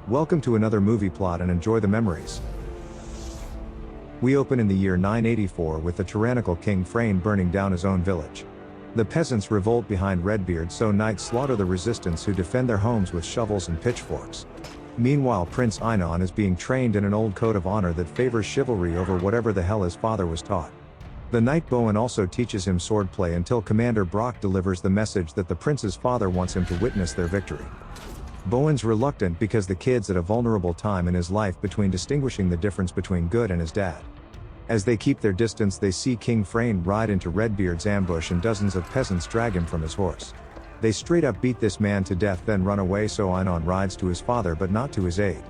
Welcome to another movie plot and enjoy the memories. We open in the year 984 with the tyrannical King Freyne burning down his own village. The peasants revolt behind Redbeard, so knights slaughter the resistance who defend their homes with shovels and pitchforks. Meanwhile, Prince Einon is being trained in an old code of honor that favors chivalry over whatever the hell his father was taught. The knight Bowen also teaches him swordplay until Commander Brok delivers the message that the prince's father wants him to witness their victory. Bowen's reluctant because the kid's at a vulnerable time in his life between distinguishing the difference between good and his dad. As they keep their distance, they see King Freyne ride into Redbeard's ambush and dozens of peasants drag him from his horse. They straight up beat this man to death, then run away, so Einon rides to his father but not to his aid.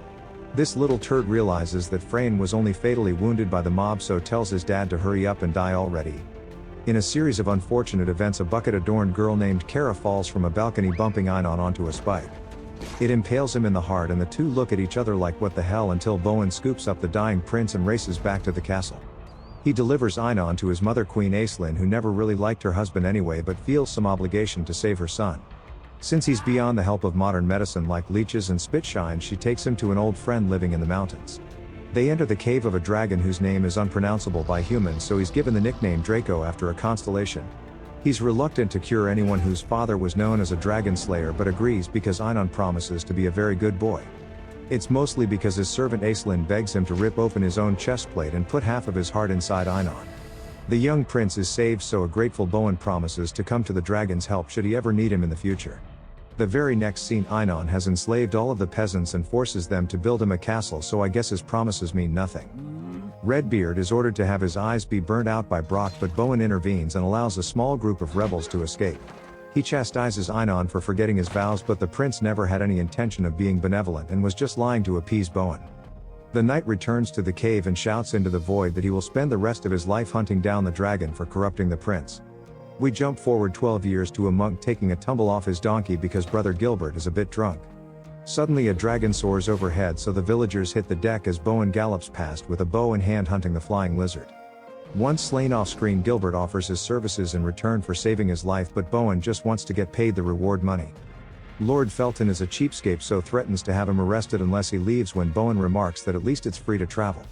This little turd realizes that Freyne was only fatally wounded by the mob, so tells his dad to hurry up and die already. In a series of unfortunate events, a bucket-adorned girl named Kara falls from a balcony, bumping Einon onto a spike. It impales him in the heart, and the two look at each other like what the hell until Bowen scoops up the dying prince and races back to the castle. He delivers Einon to his mother, Queen Aislinn, who never really liked her husband anyway but feels some obligation to save her son. Since he's beyond the help of modern medicine like leeches and spitshine, she takes him to an old friend living in the mountains. They enter the cave of a dragon whose name is unpronounceable by humans, so he's given the nickname Draco after a constellation. He's reluctant to cure anyone whose father was known as a dragon slayer, but agrees because Einon promises to be a very good boy. It's mostly because his servant Aislinn begs him to rip open his own chestplate and put half of his heart inside Einon. The young prince is saved, so a grateful Bowen promises to come to the dragon's help should he ever need him in the future. The very next scene, Einon has enslaved all of the peasants and forces them to build him a castle, so I guess his promises mean nothing. Redbeard is ordered to have his eyes be burnt out by Brok, but Bowen intervenes and allows a small group of rebels to escape. He chastises Einon for forgetting his vows, but the prince never had any intention of being benevolent and was just lying to appease Bowen. The knight returns to the cave and shouts into the void that he will spend the rest of his life hunting down the dragon for corrupting the prince. We jump forward 12 years to a monk taking a tumble off his donkey because brother Gilbert is a bit drunk. Suddenly a dragon soars overhead, so the villagers hit the deck as Bowen gallops past with a bow in hand hunting the flying lizard. Once slain off-screen, Gilbert offers his services in return for saving his life, but Bowen just wants to get paid the reward money. Lord Felton is a cheapskate, so threatens to have him arrested unless he leaves, when Bowen remarks that at least it's free to travel.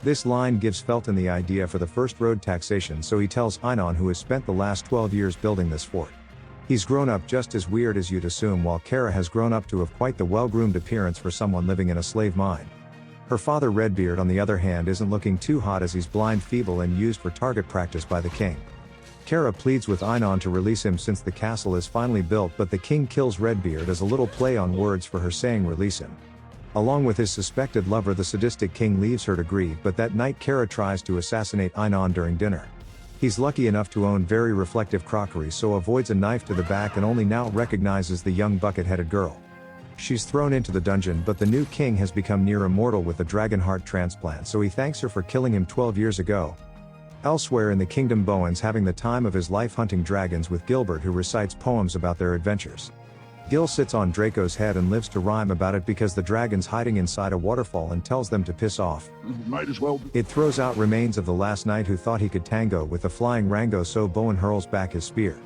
This line gives Felton the idea for the first road taxation, so he tells Einon, who has spent the last 12 years building this fort. He's grown up just as weird as you'd assume, while Kara has grown up to have quite the well-groomed appearance for someone living in a slave mine. Her father Redbeard, on the other hand, isn't looking too hot as he's blind, feeble, and used for target practice by the king. Kara pleads with Einon to release him since the castle is finally built, but the king kills Redbeard as a little play on words for her saying release him. Along with his suspected lover, the sadistic king leaves her to grieve, but that night Kara tries to assassinate Einon during dinner. He's lucky enough to own very reflective crockery, so avoids a knife to the back and only now recognizes the young bucket-headed girl. She's thrown into the dungeon, but the new king has become near immortal with a DragonHeart transplant, so he thanks her for killing him 12 years ago. Elsewhere in the kingdom, Bowen's having the time of his life hunting dragons with Gilbert, who recites poems about their adventures. Gil sits on Draco's head and lives to rhyme about it because the dragon's hiding inside a waterfall and tells them to piss off. Might as well. It throws out remains of the last knight who thought he could tango with the flying Rango, so Bowen hurls back his spear.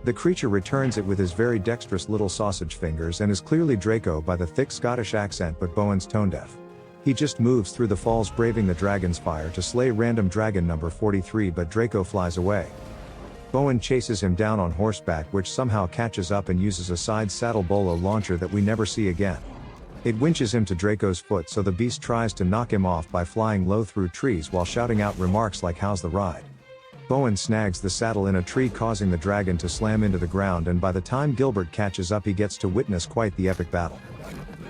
The creature returns it with his very dexterous little sausage fingers and is clearly Draco by the thick Scottish accent, but Bowen's tone deaf. He just moves through the falls, braving the dragon's fire to slay random dragon number 43, but Draco flies away. Bowen chases him down on horseback, which somehow catches up and uses a side saddle bolo launcher that we never see again. It winches him to Draco's foot, so the beast tries to knock him off by flying low through trees while shouting out remarks like "How's the ride?" Bowen snags the saddle in a tree, causing the dragon to slam into the ground, and by the time Gilbert catches up, he gets to witness quite the epic battle.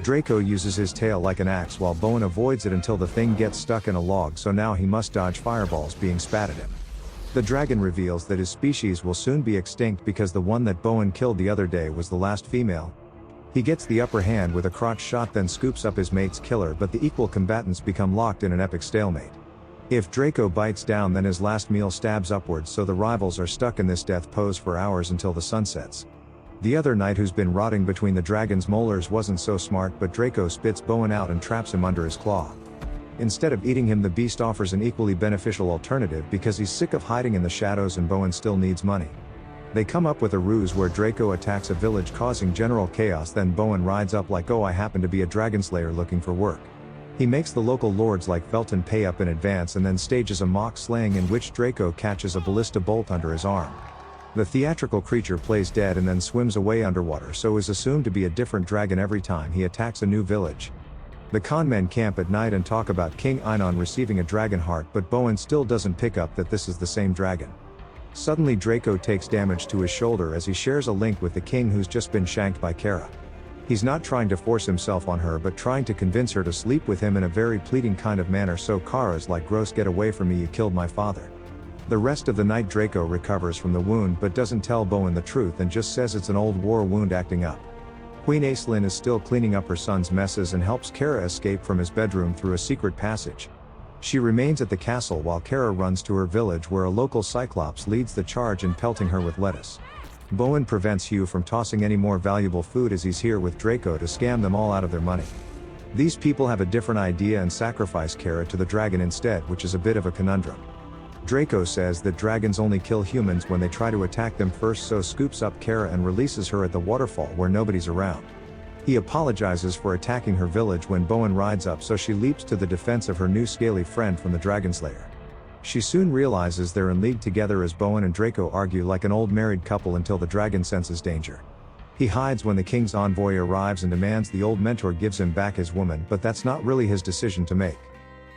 Draco uses his tail like an axe while Bowen avoids it until the thing gets stuck in a log, so now he must dodge fireballs being spat at him. The dragon reveals that his species will soon be extinct because the one that Bowen killed the other day was the last female. He gets the upper hand with a crotch shot, then scoops up his mate's killer, but the equal combatants become locked in an epic stalemate. If Draco bites down, then his last meal stabs upwards, so the rivals are stuck in this death pose for hours until the sun sets. The other knight, who's been rotting between the dragon's molars, wasn't so smart, but Draco spits Bowen out and traps him under his claw. Instead of eating him, the beast offers an equally beneficial alternative because he's sick of hiding in the shadows and Bowen still needs money. They come up with a ruse where Draco attacks a village causing general chaos, then Bowen rides up like, "Oh, I happen to be a dragon slayer looking for work." He makes the local lords like Felton pay up in advance and then stages a mock slaying in which Draco catches a ballista bolt under his arm. The theatrical creature plays dead and then swims away underwater, so is assumed to be a different dragon every time he attacks a new village. The conmen camp at night and talk about King Einon receiving a DragonHeart, but Bowen still doesn't pick up that this is the same dragon. Suddenly Draco takes damage to his shoulder as he shares a link with the king who's just been shanked by Kara. He's not trying to force himself on her but trying to convince her to sleep with him in a very pleading kind of manner, so Kara's like, "Gross, get away from me, you killed my father." The rest of the night Draco recovers from the wound but doesn't tell Bowen the truth and just says it's an old war wound acting up. Queen Aislinn is still cleaning up her son's messes and helps Kara escape from his bedroom through a secret passage. She remains at the castle while Kara runs to her village where a local Cyclops leads the charge in pelting her with lettuce. Bowen prevents Hewe from tossing any more valuable food as he's here with Draco to scam them all out of their money. These people have a different idea and sacrifice Kara to the dragon instead, which is a bit of a conundrum. Draco says that dragons only kill humans when they try to attack them first, so scoops up Kara and releases her at the waterfall where nobody's around. He apologizes for attacking her village when Bowen rides up, so she leaps to the defense of her new scaly friend from the Dragon Slayer. She soon realizes they're in league together as Bowen and Draco argue like an old married couple until the dragon senses danger. He hides when the king's envoy arrives and demands the old mentor gives him back his woman, but that's not really his decision to make.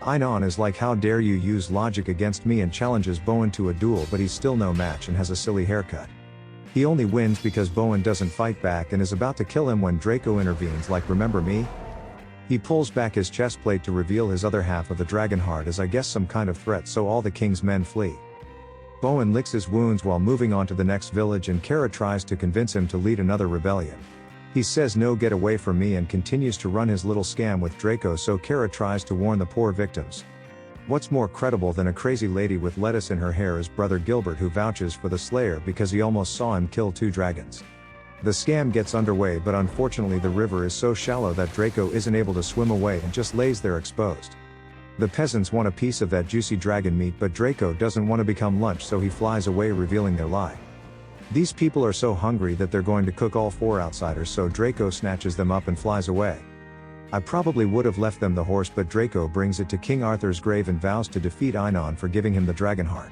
Einon is like, "How dare you use logic against me," and challenges Bowen to a duel, but he's still no match and has a silly haircut. He only wins because Bowen doesn't fight back and is about to kill him when Draco intervenes like, "Remember me?" He pulls back his chest plate to reveal his other half of the DragonHeart as, I guess, some kind of threat, so all the king's men flee. Bowen licks his wounds while moving on to the next village and Kara tries to convince him to lead another rebellion. He says, "No, get away from me," and continues to run his little scam with Draco, so Kara tries to warn the poor victims. What's more credible than a crazy lady with lettuce in her hair is brother Gilbert, who vouches for the Slayer because he almost saw him kill 2 dragons. The scam gets underway, but unfortunately the river is so shallow that Draco isn't able to swim away and just lays there exposed. The peasants want a piece of that juicy dragon meat, but Draco doesn't want to become lunch, so he flies away, revealing their lie. These people are so hungry that they're going to cook all 4 outsiders, so Draco snatches them up and flies away. I probably would have left them the horse, but Draco brings it to King Arthur's grave and vows to defeat Einon for giving him the DragonHeart.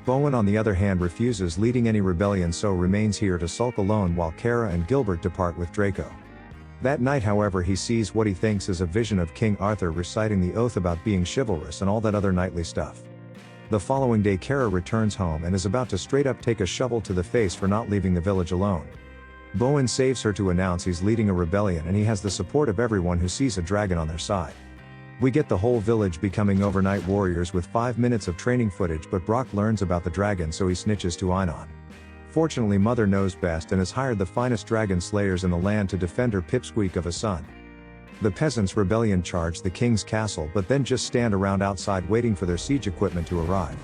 Bowen on the other hand refuses leading any rebellion, so remains here to sulk alone while Kara and Gilbert depart with Draco. That night, however, he sees what he thinks is a vision of King Arthur reciting the oath about being chivalrous and all that other knightly stuff. The following day Kara returns home and is about to straight up take a shovel to the face for not leaving the village alone. Bowen saves her to announce he's leading a rebellion and he has the support of everyone who sees a dragon on their side. We get the whole village becoming overnight warriors with 5 minutes of training footage, but Brok learns about the dragon, so he snitches to Einon. Fortunately, Mother knows best and has hired the finest dragon slayers in the land to defend her pipsqueak of a son. The peasants' rebellion charge the king's castle, but then just stand around outside waiting for their siege equipment to arrive.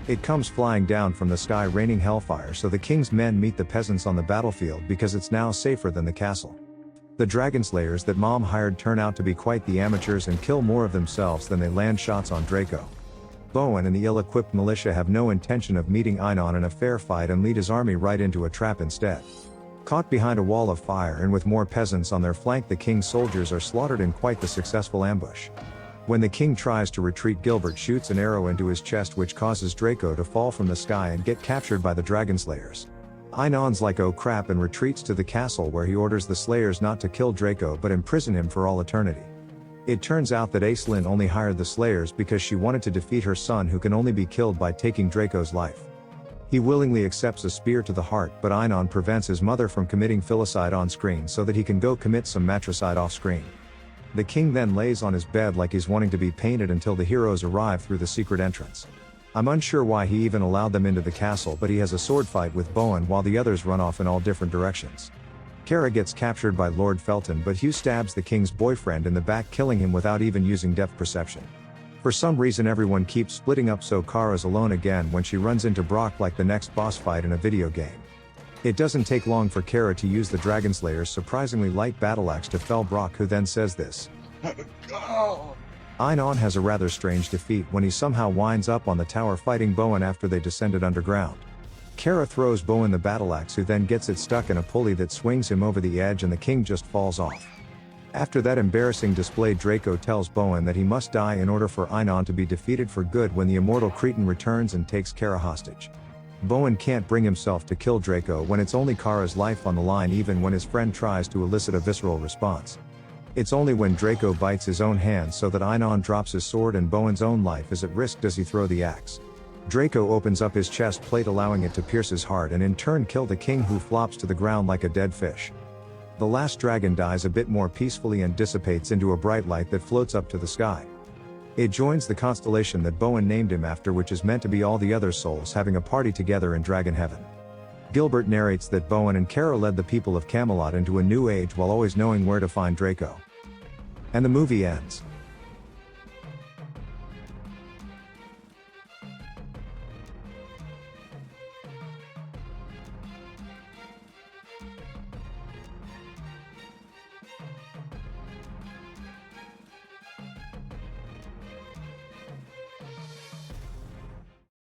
It comes flying down from the sky raining hellfire, so the king's men meet the peasants on the battlefield because it's now safer than the castle. The dragon slayers that Mom hired turn out to be quite the amateurs and kill more of themselves than they land shots on Draco. Bowen and the ill-equipped militia have no intention of meeting Einon in a fair fight and lead his army right into a trap instead. Caught behind a wall of fire and with more peasants on their flank, the king's soldiers are slaughtered in quite the successful ambush. When the king tries to retreat, Gilbert shoots an arrow into his chest, which causes Draco to fall from the sky and get captured by the dragon slayers. Einon's like, "Oh crap," and retreats to the castle where he orders the slayers not to kill Draco but imprison him for all eternity. It turns out that Aislinn only hired the slayers because she wanted to defeat her son, who can only be killed by taking Draco's life. He willingly accepts a spear to the heart, but Einon prevents his mother from committing filicide on screen so that he can go commit some matricide off screen. The king then lays on his bed like he's wanting to be painted until the heroes arrive through the secret entrance. I'm unsure why he even allowed them into the castle, but he has a sword fight with Bowen while the others run off in all different directions. Kara gets captured by Lord Felton, but Hewe stabs the king's boyfriend in the back, killing him without even using depth perception. For some reason everyone keeps splitting up, so Kara's alone again when she runs into Brok like the next boss fight in a video game. It doesn't take long for Kara to use the Dragonslayer's surprisingly light battle axe to fell Brok, who then says this. Einon has a rather strange defeat when he somehow winds up on the tower fighting Bowen after they descended underground. Kara throws Bowen the battle axe, who then gets it stuck in a pulley that swings him over the edge, and the king just falls off. After that embarrassing display, Draco tells Bowen that he must die in order for Einon to be defeated for good when the immortal Cretan returns and takes Kara hostage. Bowen can't bring himself to kill Draco when it's only Kara's life on the line, even when his friend tries to elicit a visceral response. It's only when Draco bites his own hand so that Einon drops his sword and Bowen's own life is at risk does he throw the axe. Draco opens up his chest plate, allowing it to pierce his heart and in turn kill the king, who flops to the ground like a dead fish. The last dragon dies a bit more peacefully and dissipates into a bright light that floats up to the sky. It joins the constellation that Bowen named him after, which is meant to be all the other souls having a party together in Dragon Heaven. Gilbert narrates that Bowen and Kara led the people of Camelot into a new age while always knowing where to find Draco. And the movie ends.